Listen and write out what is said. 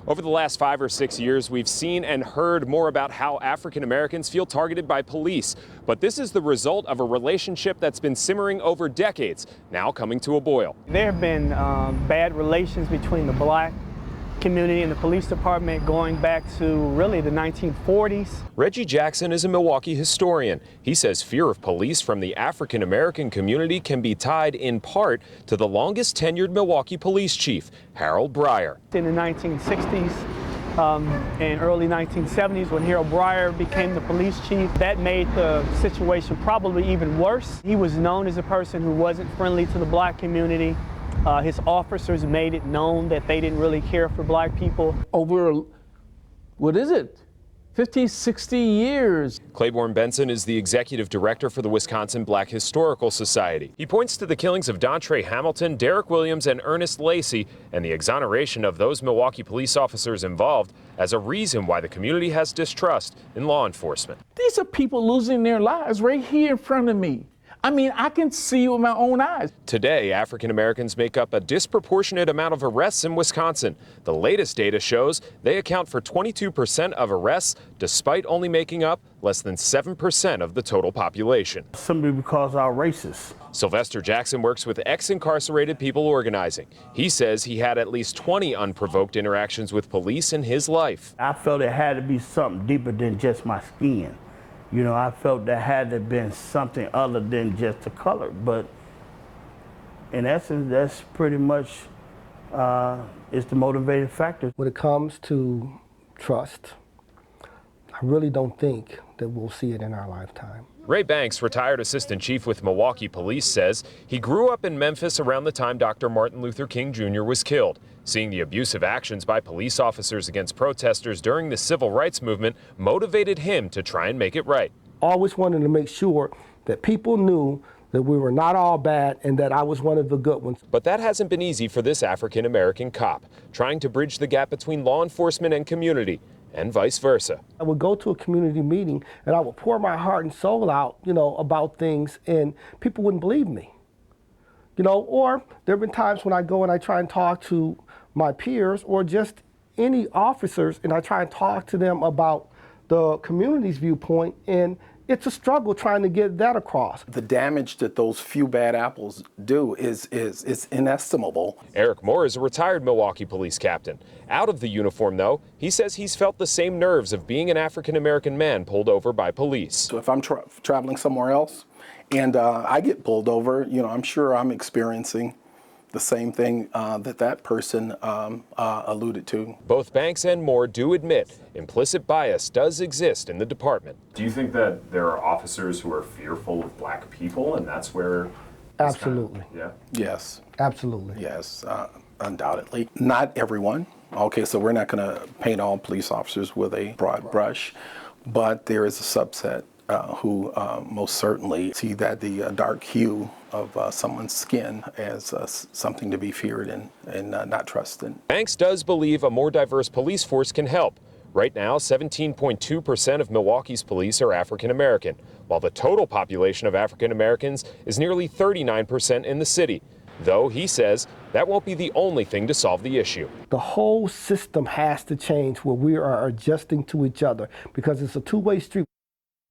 Over the last 5 or 6 years, we've seen and heard more about how African Americans feel targeted by police. But this is the result of a relationship that's been simmering over decades, now coming to a boil. There have been bad relations between the black community and the police department going back to really the 1940s. Reggie Jackson is a Milwaukee historian. He says fear of police from the African American community can be tied in part to the longest tenured Milwaukee police chief, Harold Breyer. In the 1960s and early 1970s, when Harold Breyer became the police chief, that made the situation probably even worse. He was known as a person who wasn't friendly to the black community. His officers made it known that they didn't really care for black people. Over, what is it, 50, 60 years. Claiborne Benson is the executive director for the Wisconsin Black Historical Society. He points to the killings of Dontre Hamilton, Derek Williams, and Ernest Lacey, and the exoneration of those Milwaukee police officers involved as a reason why the community has distrust in law enforcement. These are people losing their lives right here in front of me. I mean, I can see with my own eyes. Today, African Americans make up a disproportionate amount of arrests in Wisconsin. The latest data shows they account for 22% of arrests, despite only making up less than 7% of the total population. Simply because our racist. Sylvester Jackson works with ex-incarcerated people organizing. He says he had at least 20 unprovoked interactions with police in his life. I felt it had to be something deeper than just my skin. You know, I felt there had to have been something other than just the color. But in essence, that's pretty much is the motivating factor. When it comes to trust, I really don't think that we'll see it in our lifetime. Ray Banks, retired assistant chief with Milwaukee Police, says he grew up in Memphis around the time Dr. Martin Luther King Jr. was killed. Seeing the abusive actions by police officers against protesters during the civil rights movement motivated him to try and make it right. Always wanted to make sure that people knew that we were not all bad and that I was one of the good ones. But that hasn't been easy for this African American cop, trying to bridge the gap between law enforcement and community, and vice versa. I would go to a community meeting and I would pour my heart and soul out, about things, and people wouldn't believe me. Or there have been times when I go and I try and talk to my peers or just any officers, and I try and talk to them about the community's viewpoint, and it's a struggle trying to get that across. The damage that those few bad apples do is inestimable. Eric Moore is a retired Milwaukee police captain. Out of the uniform, though, he says he's felt the same nerves of being an African-American man pulled over by police. So if I'm traveling somewhere else and I get pulled over, I'm sure I'm experiencing the same thing that person alluded to. Both Banks and Moore do admit implicit bias does exist in the department. Do you think that there are officers who are fearful of black people, and that's where... Absolutely. Yeah? Yes. Absolutely. Yes, undoubtedly. Not everyone. Okay, so we're not going to paint all police officers with a broad brush, but there is a subset who most certainly see that the dark hue of someone's skin as something to be feared and not trusted. Banks does believe a more diverse police force can help. Right now, 17.2% of Milwaukee's police are African American, while the total population of African Americans is nearly 39% in the city. Though he says that won't be the only thing to solve the issue. The whole system has to change where we are adjusting to each other, because it's a two-way street.